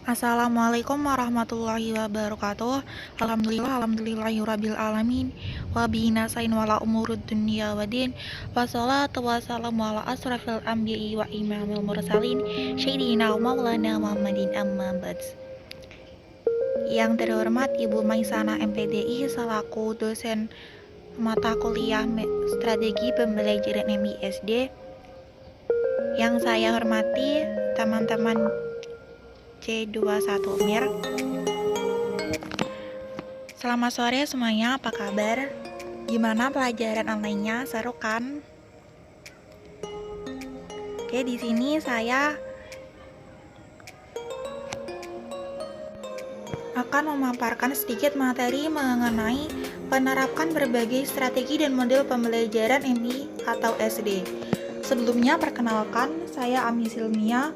Assalamualaikum warahmatullahi wabarakatuh. Alhamdulillahirabbil alamin. Wa bihi nasta'in wala umurud dunya waddin. Wassalatu wassalamu ala asrofil anbiya'i wa imamil mursalin sayyidina maulana Muhammadin amma ba'd. Yang terhormat Ibu Maisana MPDI selaku dosen mata kuliah strategi pembelajaran MISD. Yang saya hormati teman-teman C21 MIR. Selamat sore semuanya, apa kabar? Gimana pelajaran online-nya? Seru kan? Oke, di sini saya akan memaparkan sedikit materi mengenai penerapan berbagai strategi dan model pembelajaran MI atau SD. Sebelumnya perkenalkan, saya Ami Silmia,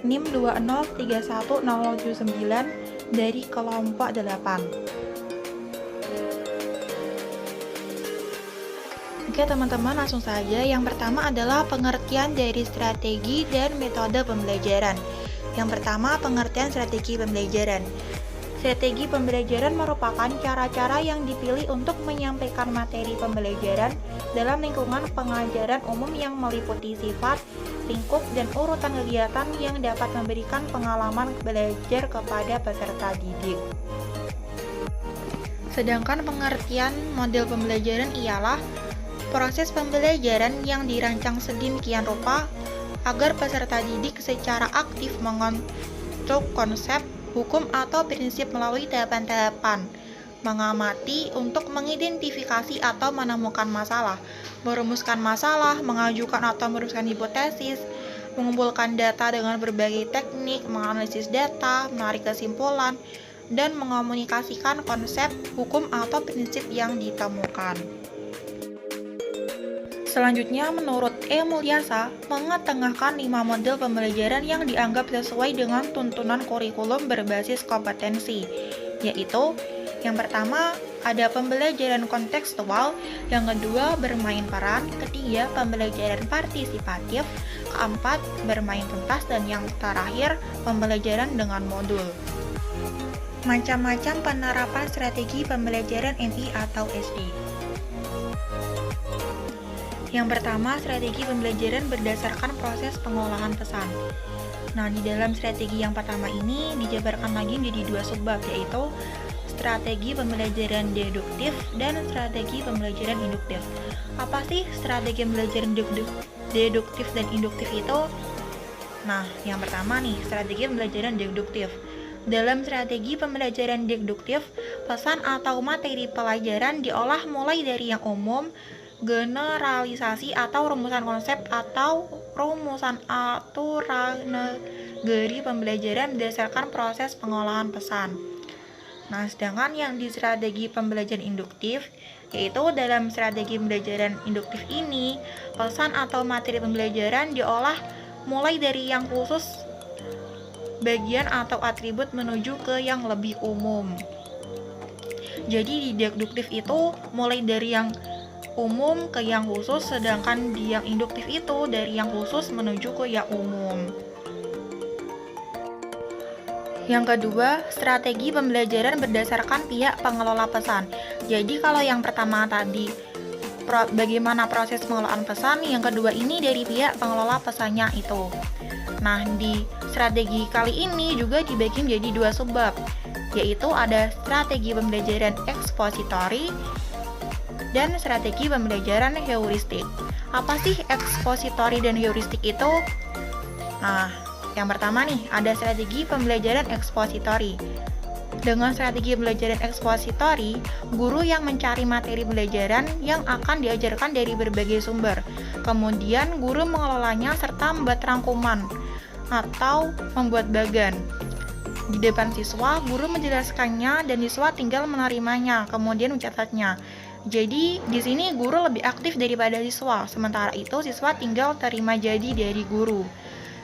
NIM 2031079 dari kelompok 8. Oke teman-teman, langsung saja. Yang pertama adalah pengertian dari strategi dan metode pembelajaran. Yang pertama, pengertian strategi pembelajaran. Strategi pembelajaran merupakan cara-cara yang dipilih untuk menyampaikan materi pembelajaran dalam lingkungan pengajaran umum yang meliputi sifat, lingkup, dan urutan kegiatan yang dapat memberikan pengalaman belajar kepada peserta didik. Sedangkan pengertian model pembelajaran ialah proses pembelajaran yang dirancang sedemikian rupa agar peserta didik secara aktif mengonstruk konsep, hukum, atau prinsip melalui tahapan-tahapan, mengamati untuk mengidentifikasi atau menemukan masalah, merumuskan masalah, mengajukan atau merumuskan hipotesis, mengumpulkan data dengan berbagai teknik, menganalisis data, menarik kesimpulan, dan mengomunikasikan konsep, hukum, atau prinsip yang ditemukan. Selanjutnya, menurut E. Mulyasa, mengetengahkan 5 model pembelajaran yang dianggap sesuai dengan tuntunan kurikulum berbasis kompetensi, yaitu yang pertama, ada pembelajaran kontekstual, yang kedua, bermain peran, ketiga, pembelajaran partisipatif, keempat, bermain tuntas, dan yang terakhir, pembelajaran dengan modul. Macam-macam penerapan strategi pembelajaran MI atau SD. Yang pertama, strategi pembelajaran berdasarkan proses pengolahan pesan. Nah, di dalam strategi yang pertama ini dijabarkan lagi menjadi 2 subbab, yaitu strategi pembelajaran deduktif dan strategi pembelajaran induktif. Apa sih strategi pembelajaran deduktif dan induktif itu? Nah, yang pertama nih, strategi pembelajaran deduktif. Dalam strategi pembelajaran deduktif, pesan atau materi pelajaran diolah mulai dari yang umum, generalisasi atau rumusan konsep atau rumusan aturan negeri pembelajaran berdasarkan proses pengolahan pesan. Nah, sedangkan yang di strategi pembelajaran induktif, yaitu dalam strategi pembelajaran induktif ini, pesan atau materi pembelajaran diolah mulai dari yang khusus, bagian atau atribut menuju ke yang lebih umum. Jadi di deduktif itu mulai dari yang umum ke yang khusus, sedangkan di yang induktif itu dari yang khusus menuju ke yang umum. Yang kedua, strategi pembelajaran berdasarkan pihak pengelola pesan. Jadi kalau yang pertama tadi bagaimana proses pengelolaan pesan, yang kedua ini dari pihak pengelola pesannya itu. Nah, di strategi kali ini juga dibagi menjadi 2 subbab, yaitu ada strategi pembelajaran ekspositori dan strategi pembelajaran heuristik. Apa sih ekspositori dan heuristik itu? Nah, yang pertama nih, ada strategi pembelajaran ekspositori. Dengan strategi pembelajaran ekspositori, guru yang mencari materi pembelajaran yang akan diajarkan dari berbagai sumber. Kemudian, guru mengelolanya serta membuat rangkuman atau membuat bagan. Di depan siswa, guru menjelaskannya dan siswa tinggal menerimanya, kemudian mencatatnya. Jadi, di sini guru lebih aktif daripada siswa, sementara itu siswa tinggal terima jadi dari guru.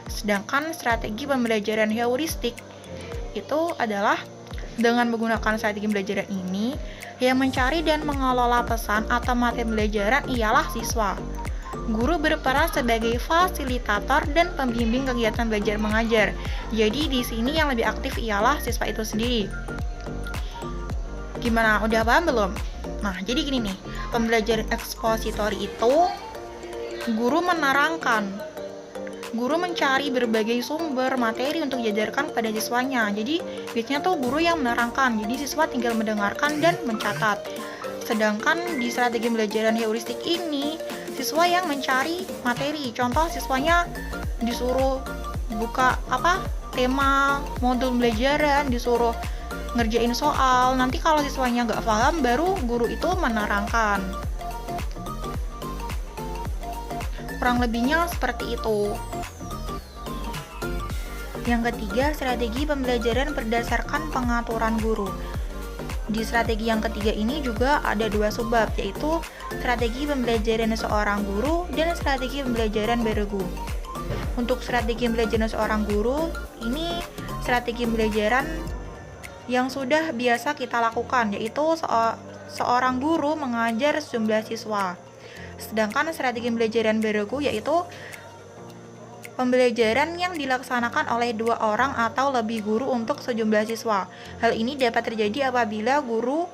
Sedangkan strategi pembelajaran heuristik itu adalah dengan menggunakan strategi pembelajaran ini, Yang mencari dan mengelola pesan atau materi pembelajaran ialah siswa. Guru berperan sebagai fasilitator dan pembimbing kegiatan belajar mengajar. Jadi di sini yang lebih aktif ialah siswa itu sendiri. Gimana? Udah paham belum? Nah, jadi gini nih, pembelajaran ekspositori itu guru menerangkan. Guru mencari berbagai sumber materi untuk diajarkan pada siswanya. Jadi biasanya tuh guru yang menerangkan, jadi siswa tinggal mendengarkan dan mencatat. Sedangkan di strategi pembelajaran heuristik ini, siswa yang mencari materi. Contoh, siswanya disuruh buka tema modul pembelajaran, disuruh ngerjain soal. Nanti kalau siswanya nggak paham, baru guru itu menerangkan. Kurang lebihnya seperti itu. Yang ketiga, strategi pembelajaran berdasarkan pengaturan guru. Di strategi yang ketiga ini juga ada 2 subbab, yaitu strategi pembelajaran seorang guru dan strategi pembelajaran bergu. Untuk strategi pembelajaran seorang guru, ini strategi pembelajaran yang sudah biasa kita lakukan, yaitu seorang guru mengajar sejumlah siswa. Sedangkan strategi pembelajaran bergu yaitu pembelajaran yang dilaksanakan oleh 2 orang atau lebih guru untuk sejumlah siswa. Hal ini dapat terjadi apabila guru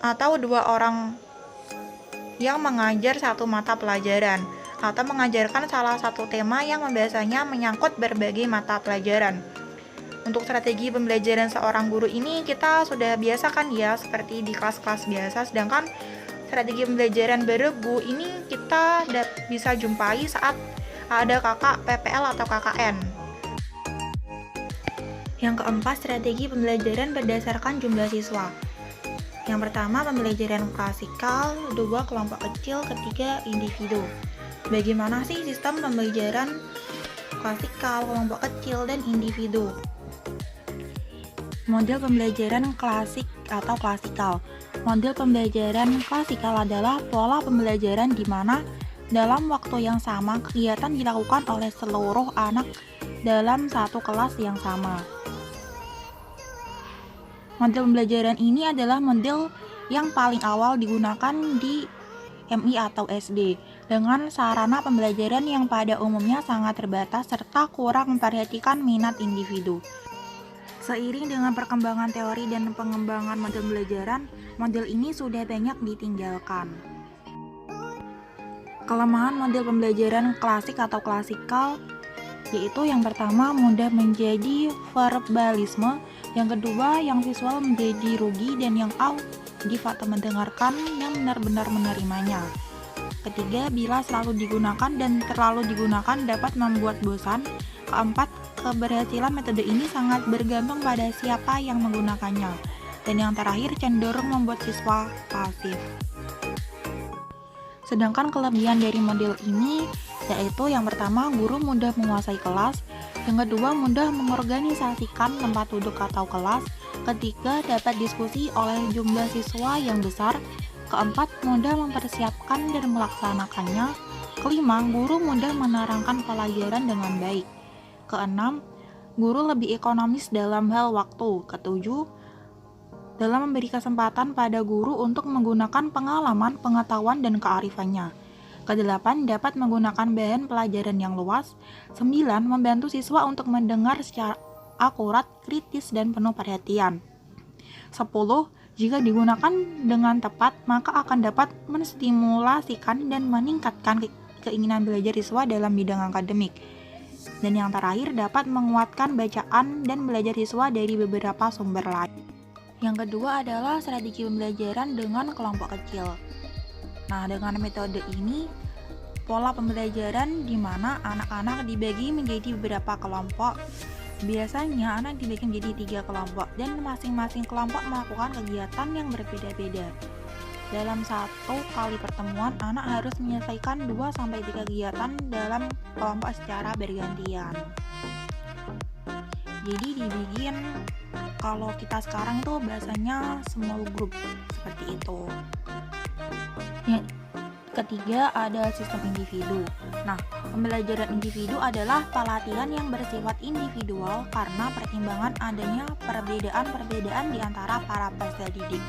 atau 2 orang yang mengajar satu mata pelajaran atau mengajarkan salah satu tema yang biasanya menyangkut berbagai mata pelajaran. Untuk strategi pembelajaran seorang guru ini kita sudah biasa kan ya, seperti di kelas-kelas biasa. Sedangkan strategi pembelajaran bergu ini kita bisa jumpai saat ada kakak PPL atau KKN. Yang keempat, strategi pembelajaran berdasarkan jumlah siswa. Yang pertama, pembelajaran klasikal, 2 kelompok kecil, ketiga individu. Bagaimana sih sistem pembelajaran klasikal, kelompok kecil, dan individu? Model pembelajaran klasik atau klasikal. Model pembelajaran klasikal adalah pola pembelajaran di mana dalam waktu yang sama kegiatan dilakukan oleh seluruh anak dalam satu kelas yang sama. Model pembelajaran ini adalah model yang paling awal digunakan di MI atau SD, dengan sarana pembelajaran yang pada umumnya sangat terbatas serta kurang memperhatikan minat individu. Seiring dengan perkembangan teori dan pengembangan model pembelajaran, model ini sudah banyak ditinggalkan. Kelemahan model pembelajaran klasik atau klasikal yaitu yang pertama, mudah menjadi verbalisme, yang kedua, yang visual menjadi rugi, dan yang auditif atau mendengarkan yang benar-benar menerimanya. Ketiga, bila selalu digunakan dan terlalu digunakan dapat membuat bosan. Keempat, keberhasilan metode ini sangat bergantung pada siapa yang menggunakannya. Dan yang terakhir, cenderung membuat siswa pasif. Sedangkan kelebihan dari model ini yaitu yang pertama, guru mudah menguasai kelas, yang kedua, mudah mengorganisasikan tempat duduk atau kelas, ketiga, dapat diskusi oleh jumlah siswa yang besar, keempat, mudah mempersiapkan dan melaksanakannya, kelima, guru mudah menerangkan pelajaran dengan baik, keenam, guru lebih ekonomis dalam hal waktu, ketujuh, dalam memberi kesempatan pada guru untuk menggunakan pengalaman, pengetahuan, dan kearifannya. Kedelapan, dapat menggunakan bahan pelajaran yang luas. 9. Membantu siswa untuk mendengar secara akurat, kritis, dan penuh perhatian. 10. Jika digunakan dengan tepat, maka akan dapat menstimulasikan dan meningkatkan keinginan belajar siswa dalam bidang akademik. Dan yang terakhir, dapat menguatkan bacaan dan belajar siswa dari beberapa sumber lain. Yang kedua adalah strategi pembelajaran dengan kelompok kecil. Nah, dengan metode ini, pola pembelajaran di mana anak-anak dibagi menjadi beberapa kelompok. Biasanya anak dibagi menjadi 3 kelompok dan masing-masing kelompok melakukan kegiatan yang berbeda-beda. Dalam satu kali pertemuan, anak harus menyelesaikan 2-3 kegiatan dalam kelompok secara bergantian. Jadi dibikin, kalau kita sekarang itu bahasanya small group, seperti itu. Yang ketiga ada sistem individu. Nah, Pembelajaran individu adalah pelatihan yang bersifat individual karena pertimbangan adanya perbedaan-perbedaan di antara para peserta didik.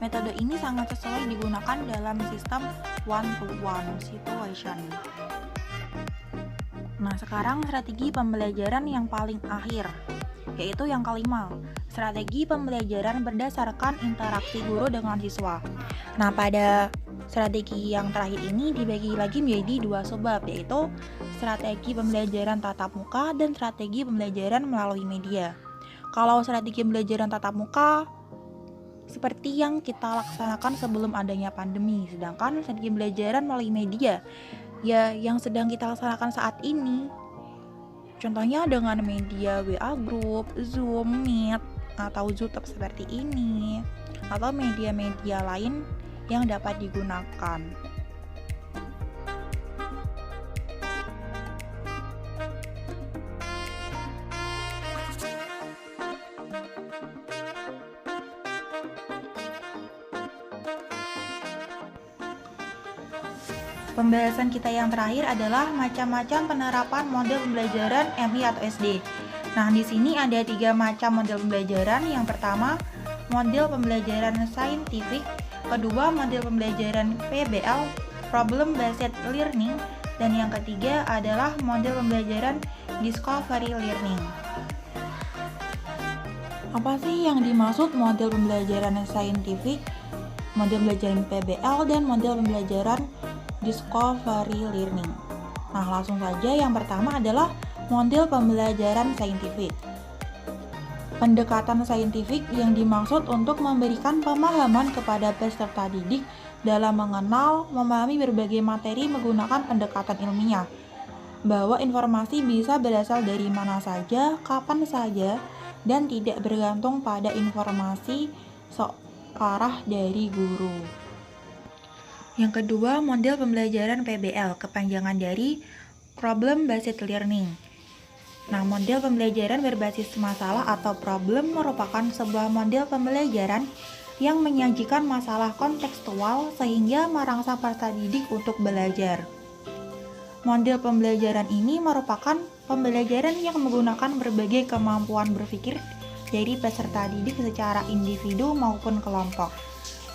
Metode ini sangat sesuai digunakan dalam sistem one-to-one situation. Nah, sekarang strategi pembelajaran yang paling akhir, yaitu yang kelima, strategi pembelajaran berdasarkan interaksi guru dengan siswa. Nah, pada strategi yang terakhir ini dibagi lagi menjadi dua subbab, yaitu strategi pembelajaran tatap muka dan strategi pembelajaran melalui media. Kalau strategi pembelajaran tatap muka seperti yang kita laksanakan sebelum adanya pandemi, sedangkan strategi pembelajaran melalui media ya yang sedang kita laksanakan saat ini. Contohnya dengan media WA Group, Zoom, Meet, atau YouTube seperti ini, atau media-media lain yang dapat digunakan. Pembahasan kita yang terakhir adalah macam-macam penerapan model pembelajaran MI atau SD. Nah, di sini ada 3 macam model pembelajaran. Yang pertama, model pembelajaran saintifik, kedua, model pembelajaran PBL, problem based learning, dan yang ketiga adalah model pembelajaran discovery learning. Apa sih yang dimaksud model pembelajaran saintifik, model pembelajaran PBL, dan model pembelajaran discovery learning? Nah, langsung saja yang pertama adalah model pembelajaran saintifik. Pendekatan saintifik yang dimaksud untuk memberikan pemahaman kepada peserta didik dalam mengenal, memahami berbagai materi menggunakan pendekatan ilmiah, bahwa informasi bisa berasal dari mana saja, kapan saja, dan tidak bergantung pada informasi searah dari guru. Yang kedua, model pembelajaran PBL, kepanjangan dari problem based learning. Nah, model pembelajaran berbasis masalah atau problem merupakan sebuah model pembelajaran yang menyajikan masalah kontekstual sehingga merangsang peserta didik untuk belajar. Model pembelajaran ini merupakan pembelajaran yang menggunakan berbagai kemampuan berpikir dari peserta didik secara individu maupun kelompok,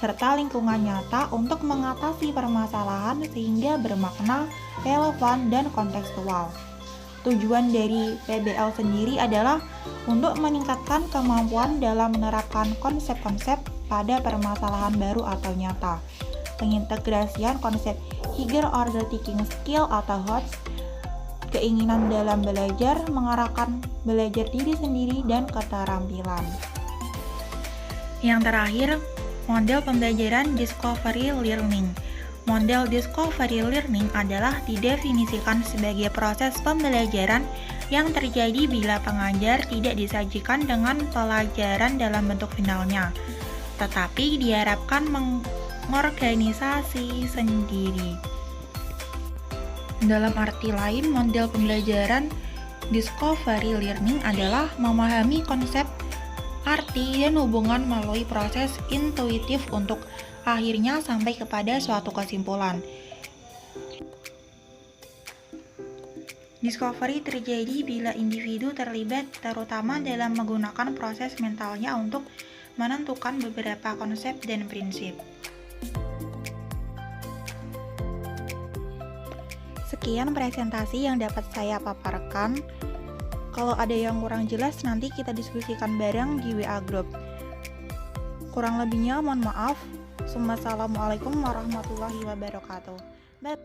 serta lingkungan nyata untuk mengatasi permasalahan sehingga bermakna, relevan, dan kontekstual. Tujuan dari PBL sendiri adalah untuk meningkatkan kemampuan dalam menerapkan konsep-konsep pada permasalahan baru atau nyata. Pengintegrasian konsep higher order thinking skill atau HOTS, keinginan dalam belajar, mengarahkan belajar diri sendiri, dan keterampilan. Yang terakhir, model pembelajaran discovery learning. Model discovery learning adalah didefinisikan sebagai proses pembelajaran yang terjadi bila pengajar tidak disajikan dengan pelajaran dalam bentuk finalnya, tetapi diharapkan mengorganisasi sendiri. Dalam arti lain, model pembelajaran discovery learning adalah memahami konsep, arti, dan hubungan melalui proses intuitif untuk akhirnya sampai kepada suatu kesimpulan. Discovery terjadi bila individu terlibat terutama dalam menggunakan proses mentalnya untuk menentukan beberapa konsep dan prinsip. Sekian presentasi yang dapat saya paparkan. Kalau ada yang kurang jelas nanti kita diskusikan bareng di WA Group. Kurang lebihnya mohon maaf. Wassalamualaikum warahmatullahi wabarakatuh. Bye.